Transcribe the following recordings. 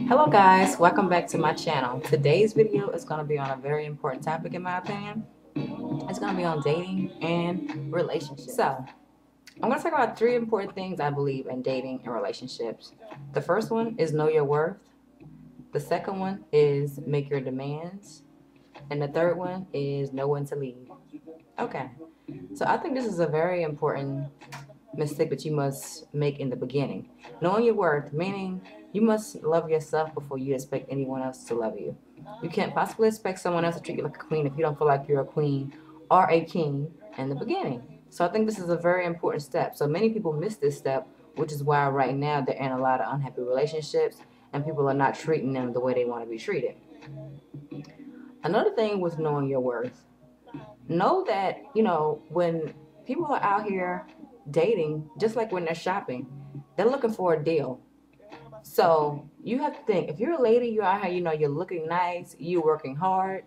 Hello guys, welcome back to my channel. Today's video is going to be on a very important topic in my opinion. It's going to be on dating and relationships. So, I'm going to talk about three important things I believe in dating and relationships. The first one is know your worth. The second one is make your demands. And the third one is know when to leave. Okay, so I think this is a very important mistake that you must make in the beginning. Knowing your worth, meaning you must love yourself before you expect anyone else to love you. You can't possibly expect someone else to treat you like a queen if you don't feel like you're a queen or a king in the beginning. So I think this is a very important step. So many people miss this step, which is why right now they're in a lot of unhappy relationships and people are not treating them the way they want to be treated. Another thing with knowing your worth, know that, when people are out here dating, just like when they're shopping, they're looking for a deal. So you have to think, if you're a lady, you're out here, you're looking nice, you're working hard,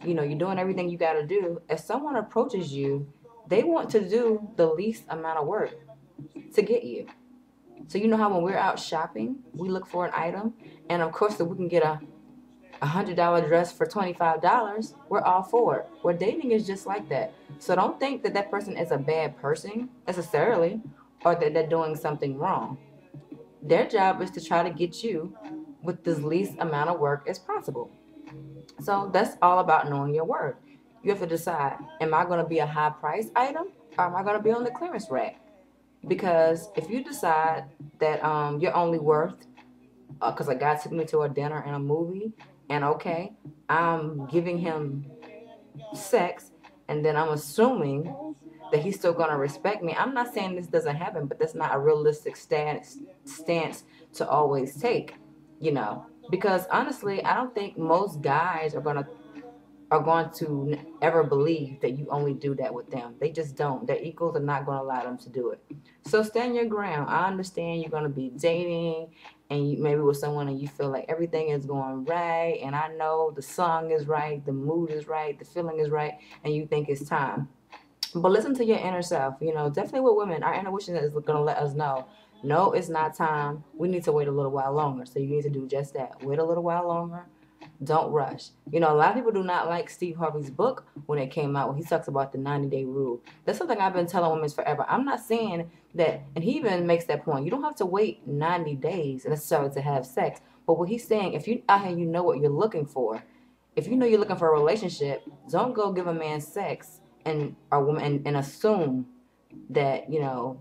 you're doing everything you got to do. If someone approaches you, they want to do the least amount of work to get you. So you know how when we're out shopping, we look for an item, and of course, if we can get a $100 dress for $25, we're all for it. Well, dating is just like that. So don't think that that person is a bad person necessarily, or that they're doing something wrong. Their job is to try to get you with the least amount of work as possible. So that's all about knowing your worth. You have to decide, am I going to be a high price item or am I going to be on the clearance rack? Because if you decide that you're only worth, because a guy took me to a dinner and a movie, and okay, I'm giving him sex, and then I'm assuming that he's still going to respect me. I'm not saying this doesn't happen, but that's not a realistic stance to always take, because honestly, I don't think most guys are going to ever believe that you only do that with them. They just don't. Their equals are not going to allow them to do it. So stand your ground. I understand you're going to be dating and you maybe with someone and you feel like everything is going right, and I know the song is right, the mood is right, the feeling is right, and you think it's time. But listen to your inner self. Definitely with women, our intuition is going to let us know, no, it's not time. We need to wait a little while longer. So you need to do just that. Wait a little while longer. Don't rush. A lot of people do not like Steve Harvey's book when it came out, when he talks about the 90-day rule. That's something I've been telling women forever. I'm not saying that, and he even makes that point, you don't have to wait 90 days necessarily to have sex. But what he's saying, if you out here, you know what you're looking for. If you know you're looking for a relationship, don't go give a man sex and or woman and assume that, you're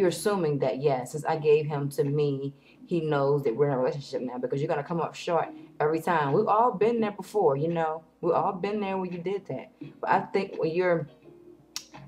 assuming that, yes, since I gave him to me, he knows that we're in a relationship now, because you're going to come up short every time. We've all been there before, We've all been there when you did that. But I think when you're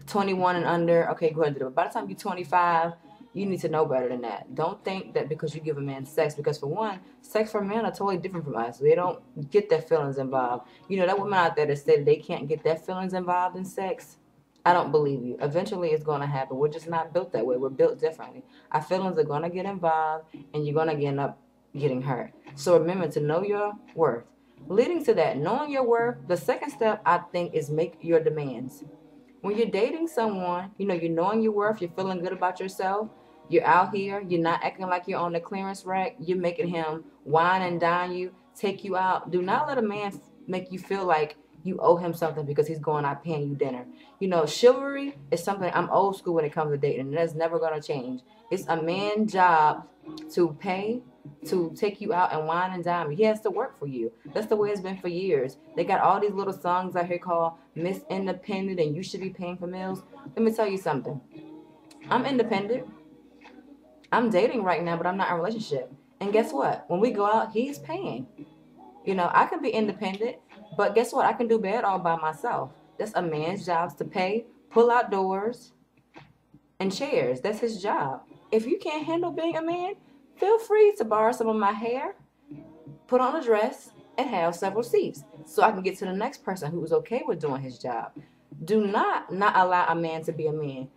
21 and under, okay, go ahead and do it. But by the time you're 25, you need to know better than that. Don't think that because you give a man sex, because for one, sex for men are totally different from us. They don't get their feelings involved. That woman out there that said they can't get their feelings involved in sex, I don't believe you. Eventually it's going to happen. We're just not built that way. We're built differently. Our feelings are going to get involved and you're going to end up getting hurt. So remember to know your worth. Leading to that, knowing your worth, the second step I think is make your demands. When you're dating someone, you're knowing your worth, you're feeling good about yourself, you're out here, you're not acting like you're on the clearance rack, you're making him wine and dine you, take you out. Do not let a man make you feel like you owe him something because he's going out paying you dinner. Chivalry is something, I'm old school when it comes to dating, and that's never going to change. It's a man's job to pay, to take you out and wine and dine you. He has to work for you. That's the way it's been for years. They got all these little songs out here called Miss Independent and you should be paying for meals. Let me tell you something. I'm independent. I'm dating right now, but I'm not in a relationship. And guess what? When we go out, he's paying. I can be independent, but guess what? I can do bad all by myself. That's a man's job, to pay, pull out doors and chairs. That's his job. If you can't handle being a man, feel free to borrow some of my hair, put on a dress, and have several seats so I can get to the next person who is okay with doing his job. Do not allow a man to be a man.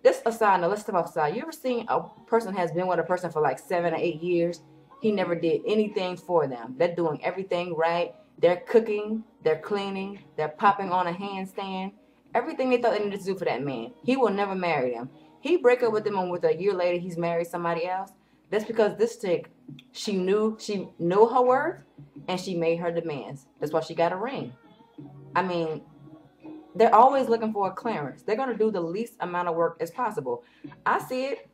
This aside, now let's step outside. You ever seen a person has been with a person for like 7 or 8 years? He never did anything for them. They're doing everything right. They're cooking, they're cleaning, they're popping on a handstand. Everything they thought they needed to do for that man. He will never marry them. He break up with them and with a year later he's married somebody else. That's because this chick, she knew her worth, and she made her demands. That's why she got a ring. I mean, they're always looking for a clearance. They're gonna do the least amount of work as possible. I see it.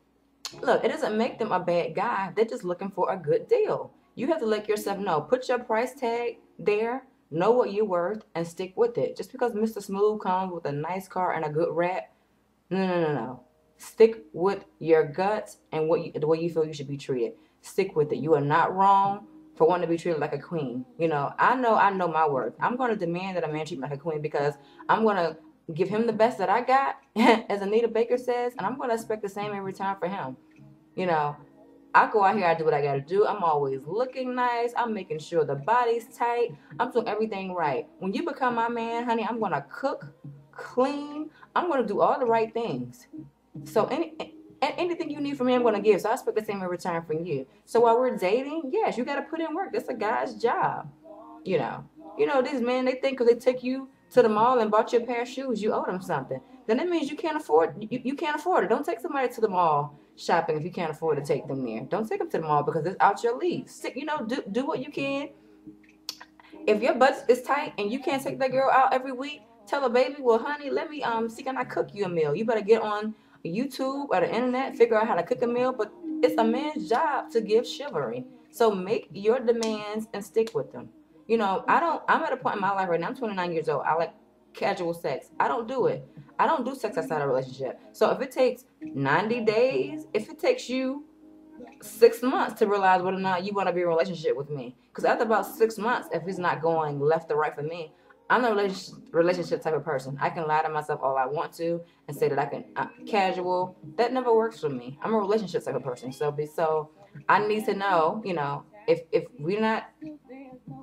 Look, it doesn't make them a bad guy. They're just looking for a good deal. You have to let yourself know. Put your price tag there. Know what you're worth and stick with it. Just because Mr. Smooth comes with a nice car and a good rap, no. Stick with your guts and the way you feel you should be treated. Stick with it. You are not wrong for wanting to be treated like a queen. I know my worth. I'm going to demand that a man treat me like a queen because I'm going to give him the best that I got, as Anita Baker says, and I'm going to expect the same in return for him. I go out here, I do what I got to do. I'm always looking nice. I'm making sure the body's tight. I'm doing everything right. When you become my man, honey, I'm going to cook, clean. I'm going to do all the right things. So anything you need from me, I'm going to give. So I expect the same in return from you. So while we're dating, yes, you got to put in work. That's a guy's job. These men, they think because they took you to the mall and bought you a pair of shoes, you owe them something. Then that means you can't afford it. Don't take somebody to the mall shopping if you can't afford to take them there. Don't take them to the mall because it's out your league. Do what you can. If your budget is tight and you can't take that girl out every week, tell her, baby, well, honey, let me see, can I cook you a meal? You better get on YouTube or the internet, figure out how to cook a meal. But it's a man's job to give chivalry. So make your demands and stick with them. I'm at a point in my life right now. I'm 29 years old. I like casual sex. I don't do it. I don't do sex outside a relationship. So if it takes 90 days, if it takes you 6 months to realize whether or not you want to be in a relationship with me, because after about 6 months, if it's not going left or right for me, I'm a relationship type of person. I can lie to myself all I want to and say that I'm casual. That never works for me. I'm a relationship type of person. So I need to know, if we're not,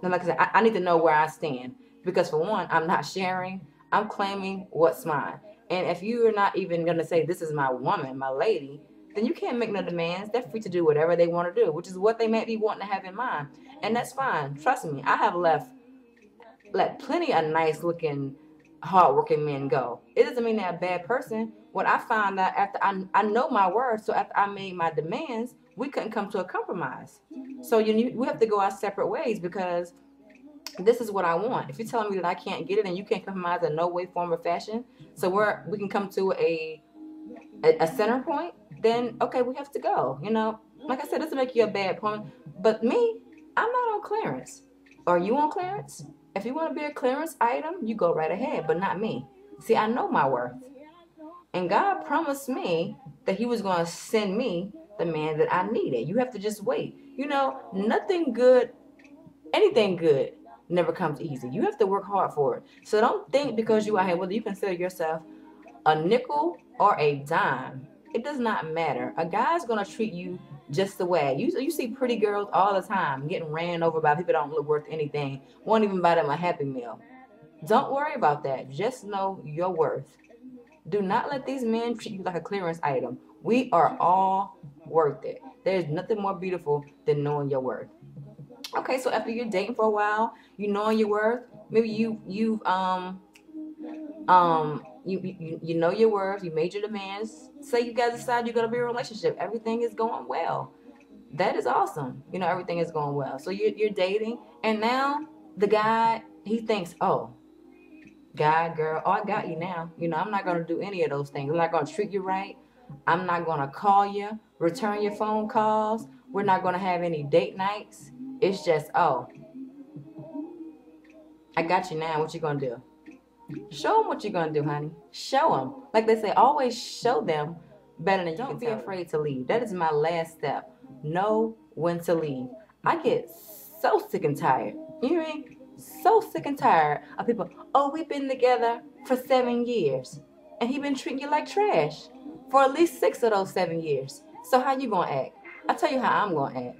like I said, I need to know where I stand. Because for one, I'm not sharing. I'm claiming what's mine. And if you are not even going to say, this is my woman, my lady, then you can't make no demands. They're free to do whatever they want to do, which is what they may be wanting to have in mind. And that's fine. Trust me, I have let plenty of nice looking, hardworking men go. It doesn't mean they're a bad person. What I found out after I know my worth, so after I made my demands, we couldn't come to a compromise. So we have to go our separate ways because this is what I want. If you're telling me that I can't get it and you can't compromise in no way, form, or fashion, so we can come to a center point, then okay, we have to go. Like I said, it doesn't make you a bad point. But me, I'm not on clearance. Are you on clearance? If you want to be a clearance item, you go right ahead, but not me. See, I know my worth. And God promised me that he was going to send me the man that I needed. You have to just wait. Nothing good, anything good never comes easy. You have to work hard for it. So don't think because you out here, whether you consider yourself a nickel or a dime, it does not matter. A guy's going to treat you just the way. You see pretty girls all the time getting ran over by people that don't look worth anything. Won't even buy them a Happy Meal. Don't worry about that. Just know your worth. Do not let these men treat you like a clearance item. We are all worth it. There's nothing more beautiful than knowing your worth. Okay, so after you're dating for a while, you know your worth. Maybe you know your worth. You made your demands. Say you guys decide you're gonna be in a relationship. Everything is going well. That is awesome. Everything is going well. So you're dating, and now the guy, he thinks, oh, guy, girl, I got you now. I'm not gonna do any of those things. I'm not gonna treat you right. I'm not gonna call you, return your phone calls. We're not gonna have any date nights. It's just, oh, I got you now. What you gonna do? Show them what you're gonna do, honey. Show them. Like they say, always show them better than you can. Don't be afraid to leave. That is my last step. Know when to leave. I get so sick and tired. You hear me? So sick and tired of people. Oh, we've been together for 7 years, and he been treating you like trash for at least 6 of those 7 years. So how you gonna act? I tell you how I'm gonna act.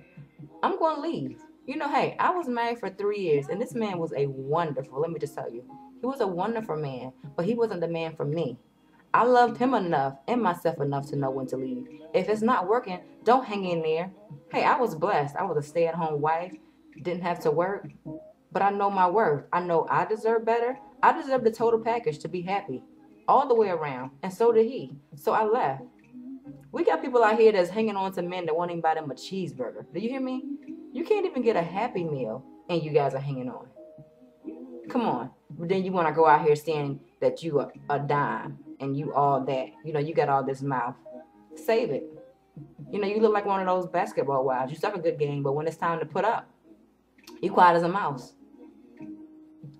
I'm gonna leave. Hey, I was married for 3 years, and this man was let me just tell you, he was a wonderful man, but he wasn't the man for me. I loved him enough and myself enough to know when to leave. If it's not working, don't hang in there. Hey, I was blessed. I was a stay-at-home wife, didn't have to work, but I know my worth. I know I deserve better. I deserve the total package to be happy all the way around, and so did he. So I left. We got people out here that's hanging on to men that won't even buy them a cheeseburger. Do you hear me? You can't even get a Happy Meal, and you guys are hanging on. Come on. But then you want to go out here saying that you are a dime and you all that. You know, you got all this mouth. Save it. You know, you look like one of those basketball wives. You still have a good game, but when it's time to put up, you quiet as a mouse.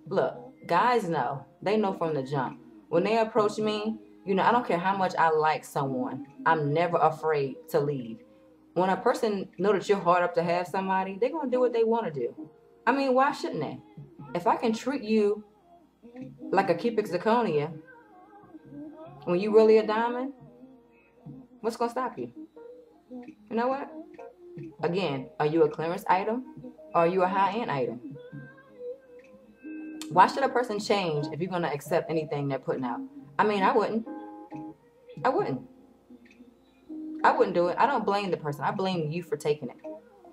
Look, guys know. They know from the jump. When they approach me, you know, I don't care how much I like someone. I'm never afraid to leave. When a person know that you're hard up to have somebody, they're going to do what they want to do. I mean, why shouldn't they? If I can treat you like a cubic zirconia when you really a diamond, what's going to stop you? You know what? Again, are you a clearance item or are you a high-end item? Why should a person change if you're going to accept anything they're putting out? I mean, I wouldn't. I wouldn't do it. I don't blame the person. I blame you for taking it.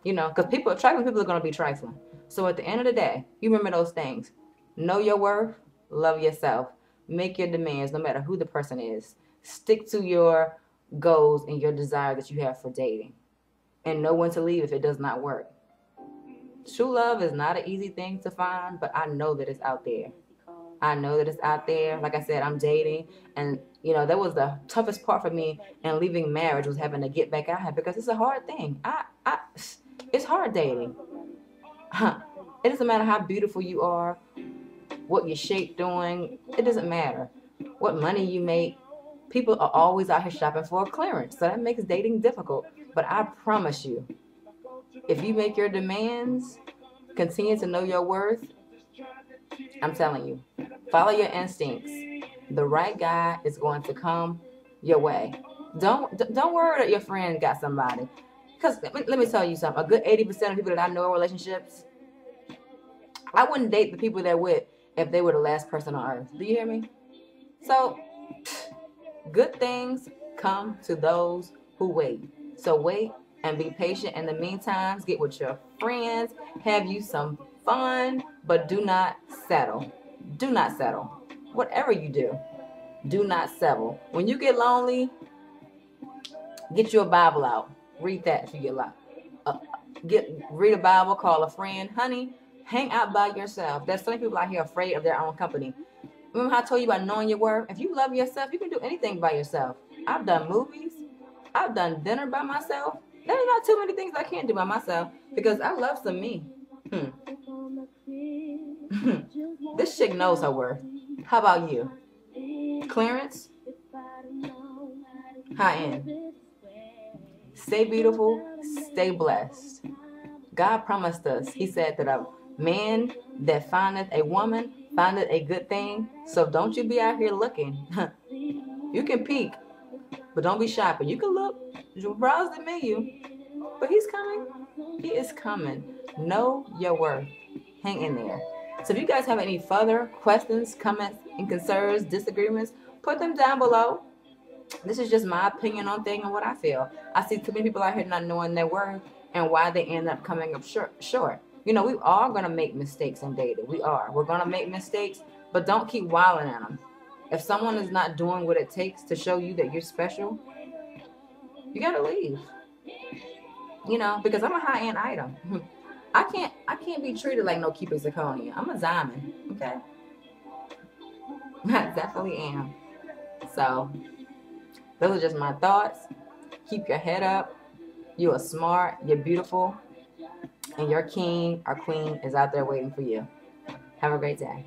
You know, because trifling people are going to be trifling. So at the end of the day, you remember those things. Know your worth. Love yourself. Make your demands no matter who the person is. Stick to your goals and your desire that you have for dating. And know when to leave if it does not work. True love is not an easy thing to find, but I know that it's out there. I know that it's out there. Like I said, I'm dating. And, you know, that was the toughest part for me in leaving marriage was having to get back out here because it's a hard thing. It's hard dating. It doesn't matter how beautiful you are, what your shape doing. It doesn't matter what money you make. People are always out here shopping for a clearance. So that makes dating difficult. But I promise you, if you make your demands, continue to know your worth, I'm telling you, follow your instincts. The right guy is going to come your way. Don't worry that your friend got somebody. Because let me tell you something. A good 80% of people that I know in relationships, I wouldn't date the people they're with if they were the last person on earth. Do you hear me? So, good things come to those who wait. So wait and be patient. In the meantime, get with your friends, have you some fun, but do not settle. Do not settle. Whatever you do not settle. When you get lonely, get your Bible out. Read that if you get lost. Read a Bible, call a friend. Honey, hang out by yourself. There's so many people out here afraid of their own company. Remember how I told you about knowing your worth? If you love yourself, you can do anything by yourself. I've done movies. I've done dinner by myself. There's not too many things I can't do by myself because I love some me. This chick knows her worth. How about you? Clearance? High end. Stay beautiful. Stay blessed. God promised us. He said that a man that findeth a woman findeth a good thing. So don't you be out here looking. You can peek, but don't be shopping. You can look. You browse the menu. But he's coming. He is coming. Know your worth. Hang in there. So if you guys have any further questions, comments, and concerns, disagreements, put them down below. This is just my opinion on things and what I feel. I see too many people out here not knowing their worth and why they end up coming up short. You know, we are going to make mistakes in dating. We are. We're going to make mistakes, but don't keep wilding at them. If someone is not doing what it takes to show you that you're special, you got to leave. You know, because I'm a high-end item. I can't be treated like no cubic zirconia. I'm a diamond, okay? I definitely am. So, those are just my thoughts. Keep your head up. You are smart. You're beautiful. And your king or queen is out there waiting for you. Have a great day.